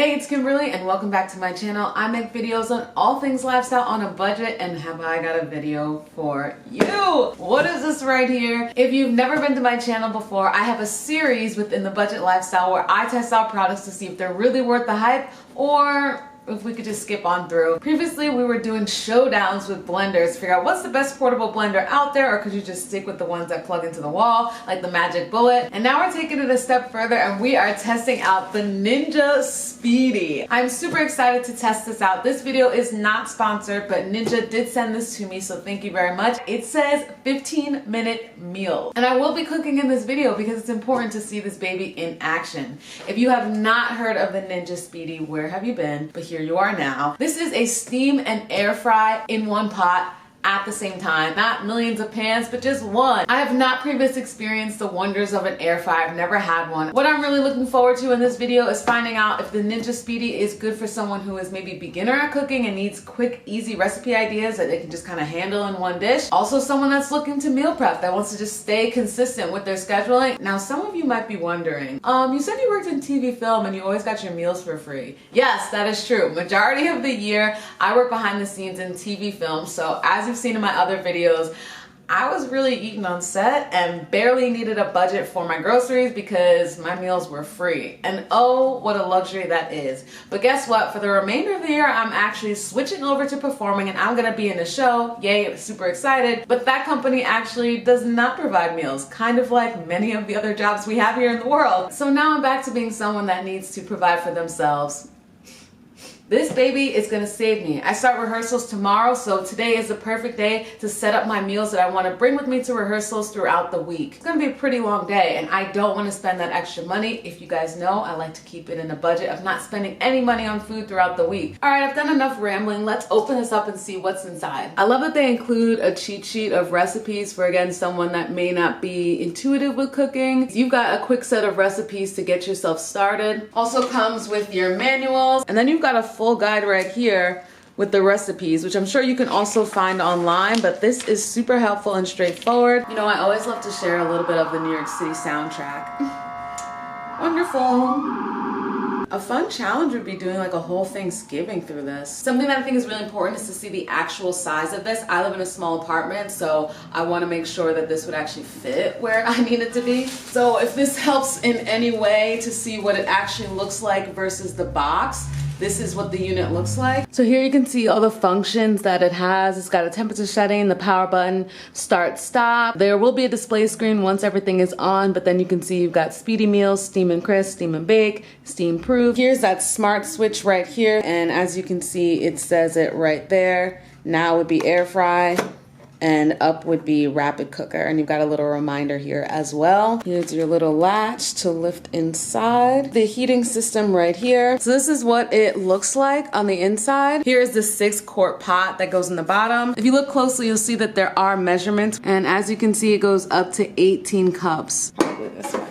Hey, it's Kimberlee and welcome back to my channel. I make videos on all things lifestyle on a budget, and have I got a video for you. What is this right here? If you've never been to my channel before, I have a series within the budget lifestyle where I test out products to see if they're really worth the hype or if we could just skip on through. Previously, we were doing showdowns with blenders to figure out what's the best portable blender out there, or could you just stick with the ones that plug into the wall, like the Magic Bullet. And now we're taking it a step further and we are testing out the Ninja Speedi. I'm super excited to test this out. This video is not sponsored, but Ninja did send this to me, so thank you very much. It says 15-minute meal. And I will be cooking in this video because it's important to see this baby in action. If you have not heard of the Ninja Speedi, where have you been? But here you are now. This is a steam and air fry in one pot at the same time. Not millions of pans, but just one. I have not previously experienced the wonders of an air fryer. I've never had one. What I'm really looking forward to in this video is finding out if the Ninja Speedi is good for someone who is maybe beginner at cooking and needs quick, easy recipe ideas that they can just kind of handle in one dish. Also someone that's looking to meal prep, that wants to just stay consistent with their scheduling. Now, some of you might be wondering, you said you worked in TV film and you always got your meals for free. Yes, that is true. Majority of the year, I work behind the scenes in TV film, so as you've seen in my other videos, I was really eating on set and barely needed a budget for my groceries because my meals were free. And oh, what a luxury that is. But guess what? For the remainder of the year, I'm actually switching over to performing and I'm gonna be in a show. Yay, I'm super excited. But that company actually does not provide meals, kind of like many of the other jobs we have here in the world. So now I'm back to being someone that needs to provide for themselves. This baby is gonna save me. I start rehearsals tomorrow, so today is the perfect day to set up my meals that I wanna bring with me to rehearsals throughout the week. It's gonna be a pretty long day, and I don't wanna spend that extra money. If you guys know, I like to keep it in a budget of not spending any money on food throughout the week. All right, I've done enough rambling. Let's open this up and see what's inside. I love that they include a cheat sheet of recipes for, again, someone that may not be intuitive with cooking. You've got a quick set of recipes to get yourself started. Also comes with your manuals, and then you've got a full guide right here with the recipes, which I'm sure you can also find online, but this is super helpful and straightforward. You know, I always love to share a little bit of the New York City soundtrack. Wonderful. A fun challenge would be doing like a whole Thanksgiving through this. Something that I think is really important is to see the actual size of this. I live in a small apartment, so I want to make sure that this would actually fit where I need it to be. So if this helps in any way to see what it actually looks like versus the box, this is what the unit looks like. So here you can see all the functions that it has. It's got a temperature setting, the power button, start, stop. There will be a display screen once everything is on, but then you can see you've got Speedi meals, steam and crisp, steam and bake, steam proof. Here's that smart switch right here. And as you can see, it says it right there. Now would be air fry, and up would be rapid cooker. And you've got a little reminder here as well. Here's your little latch to lift inside. The heating system right here. So this is what it looks like on the inside. Here's the 6-quart pot that goes in the bottom. If you look closely, you'll see that there are measurements. And as you can see, it goes up to 18 cups. Probably this way.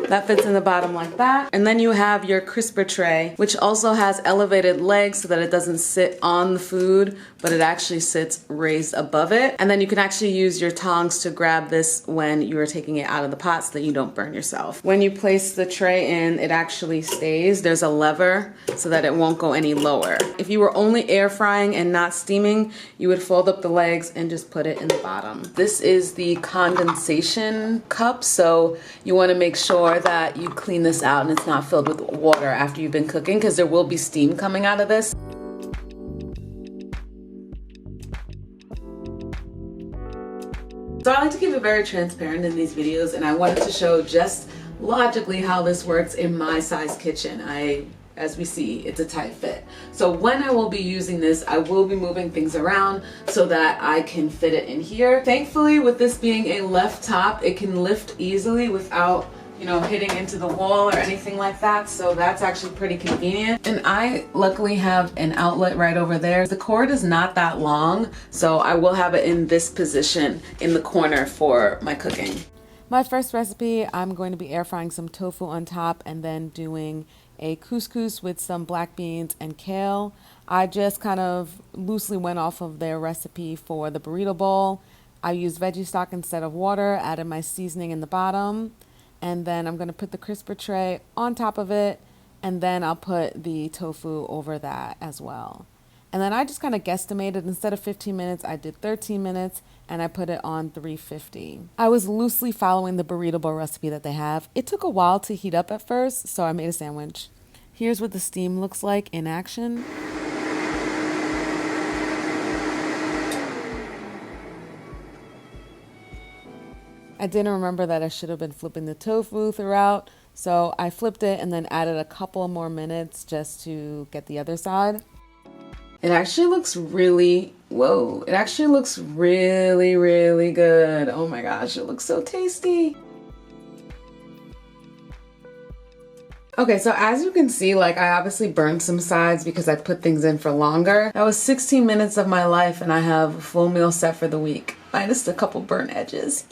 That fits in the bottom like that. And then you have your crisper tray, which also has elevated legs so that it doesn't sit on the food, but it actually sits raised above it. And then you can actually use your tongs to grab this when you are taking it out of the pot so that you don't burn yourself. When you place the tray in, it actually stays. There's a lever so that it won't go any lower. If you were only air frying and not steaming, you would fold up the legs and just put it in the bottom. This is the condensation cup, so you want to make sure that you clean this out and it's not filled with water after you've been cooking, because there will be steam coming out of this. So I like to keep it very transparent in these videos, and I wanted to show just logically how this works in my size kitchen. As we see, it's a tight fit. So when I will be using this, I will be moving things around so that I can fit it in here. Thankfully, with this being a left top, it can lift easily without, you know, hitting into the wall or anything like that. So that's actually pretty convenient. And I luckily have an outlet right over there. The cord is not that long, so I will have it in this position in the corner for my cooking. My first recipe, I'm going to be air frying some tofu on top and then doing a couscous with some black beans and kale. I just kind of loosely went off of their recipe for the burrito bowl. I used veggie stock instead of water, added my seasoning in the bottom, and then I'm going to put the crisper tray on top of it and then I'll put the tofu over that as well. And then I just kind of guesstimated, instead of 15 minutes, I did 13 minutes, and I put it on 350. I was loosely following the burrito bowl recipe that they have. It took a while to heat up at first, so I made a sandwich. Here's what the steam looks like in action. I didn't remember that I should have been flipping the tofu throughout, so I flipped it and then added a couple more minutes just to get the other side. It actually looks really, whoa, it actually looks really, really good. Oh my gosh, it looks so tasty. Okay, so as you can see, like, I obviously burned some sides because I put things in for longer. That was 16 minutes of my life, and I have a full meal set for the week, minus a couple burnt edges.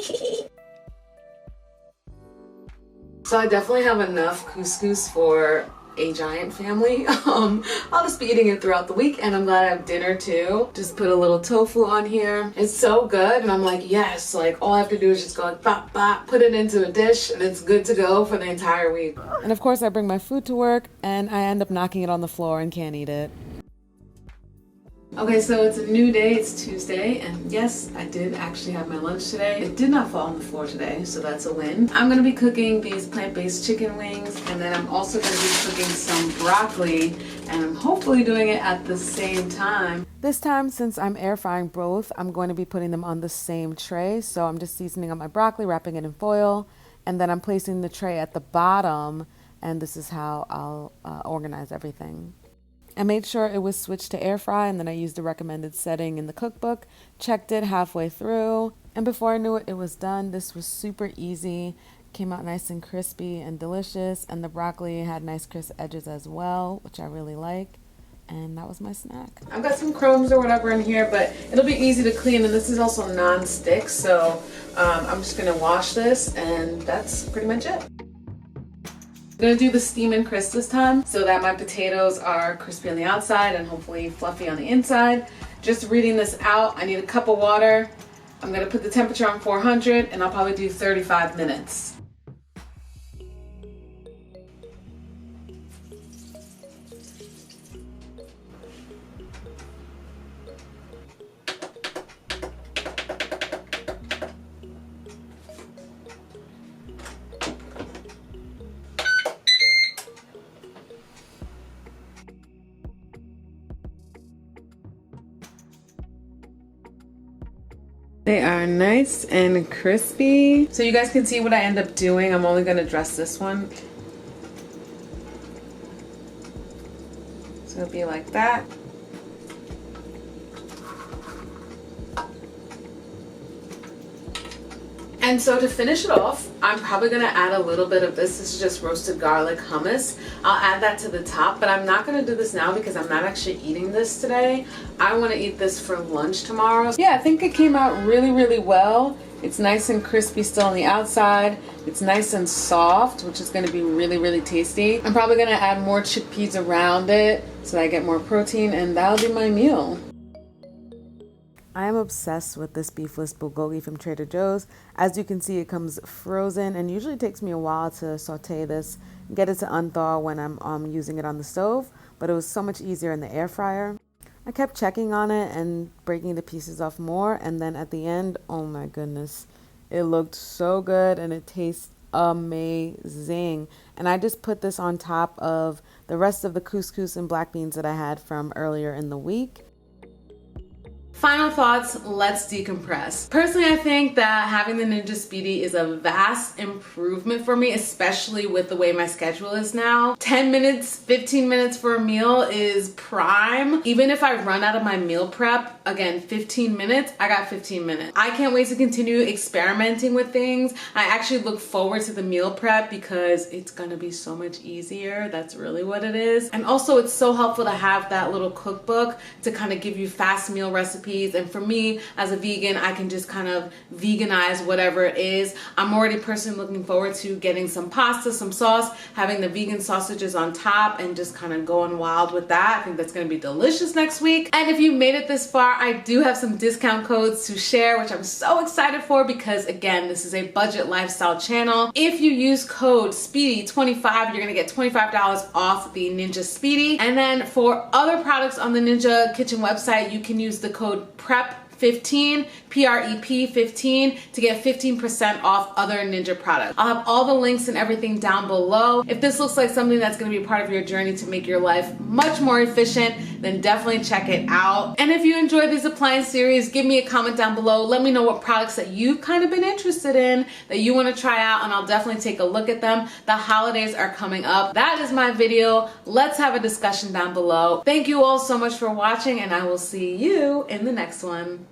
So I definitely have enough couscous for a giant family. I'll just be eating it throughout the week, and I'm glad I have dinner too. Just put a little tofu on here. It's so good, and I'm like, yes, like all I have to do is just go like bop bop, put it into a dish, and it's good to go for the entire week. And of course I bring my food to work, and I end up knocking it on the floor and can't eat it. Okay, so it's a new day, it's Tuesday, and yes, I did actually have my lunch today. It did not fall on the floor today, so that's a win. I'm gonna be cooking these plant-based chicken wings, and then I'm also gonna be cooking some broccoli, and I'm hopefully doing it at the same time. This time, since I'm air frying both, I'm going to be putting them on the same tray, so I'm just seasoning up my broccoli, wrapping it in foil, and then I'm placing the tray at the bottom, and this is how I'll organize everything. I made sure it was switched to air fry, and then I used the recommended setting in the cookbook, checked it halfway through, and before I knew it, it was done. This was super easy, came out nice and crispy and delicious, and the broccoli had nice crisp edges as well, which I really like, and that was my snack. I've got some crumbs or whatever in here, but it'll be easy to clean, and this is also non-stick, so I'm just gonna wash this, and that's pretty much it. I'm gonna do the steam and crisp this time so that my potatoes are crispy on the outside and hopefully fluffy on the inside. Just reading this out, I need a cup of water. I'm gonna put the temperature on 400, and I'll probably do 35 minutes. They are nice and crispy. So you guys can see what I end up doing. I'm only gonna dress this one. So it'll be like that. And so to finish it off, I'm probably gonna add a little bit of this. This is just roasted garlic hummus. I'll add that to the top, but I'm not gonna do this now because I'm not actually eating this today. I wanna eat this for lunch tomorrow. Yeah, I think it came out really, really well. It's nice and crispy still on the outside. It's nice and soft, which is gonna be really, really tasty. I'm probably gonna add more chickpeas around it so that I get more protein, and that'll be my meal. I am obsessed with this beefless bulgogi from Trader Joe's. As you can see, it comes frozen, and usually it takes me a while to saute this and get it to unthaw when I'm using it on the stove, but it was so much easier in the air fryer. I kept checking on it and breaking the pieces off more, and then at the end, oh my goodness, it looked so good and it tastes amazing. And I just put this on top of the rest of the couscous and black beans that I had from earlier in the week. Final thoughts, let's decompress. Personally, I think that having the Ninja Speedi is a vast improvement for me, especially with the way my schedule is now. 10 minutes, 15 minutes for a meal is prime. Even if I run out of my meal prep, again, 15 minutes, I got 15 minutes. I can't wait to continue experimenting with things. I actually look forward to the meal prep because it's gonna be so much easier. That's really what it is. And also, it's so helpful to have that little cookbook to kind of give you fast meal recipes recipes. And for me as a vegan, I can just kind of veganize whatever it is. I'm already personally looking forward to getting some pasta, some sauce, having the vegan sausages on top, and just kind of going wild with that. I think that's going to be delicious next week. And if you made it this far, I do have some discount codes to share, which I'm so excited for because, again, this is a budget lifestyle channel. If you use code Speedi25, you're going to get $25 off the Ninja Speedi. And then for other products on the Ninja Kitchen website, you can use the code PREP15, PREP 15, to get 15% off other Ninja products. I'll have all the links and everything down below. If this looks like something that's going to be part of your journey to make your life much more efficient, then definitely check it out. And if you enjoy these appliance series, give me a comment down below. Let me know what products that you've kind of been interested in that you want to try out, and I'll definitely take a look at them. The holidays are coming up. That is my video. Let's have a discussion down below. Thank you all so much for watching, and I will see you in the next one.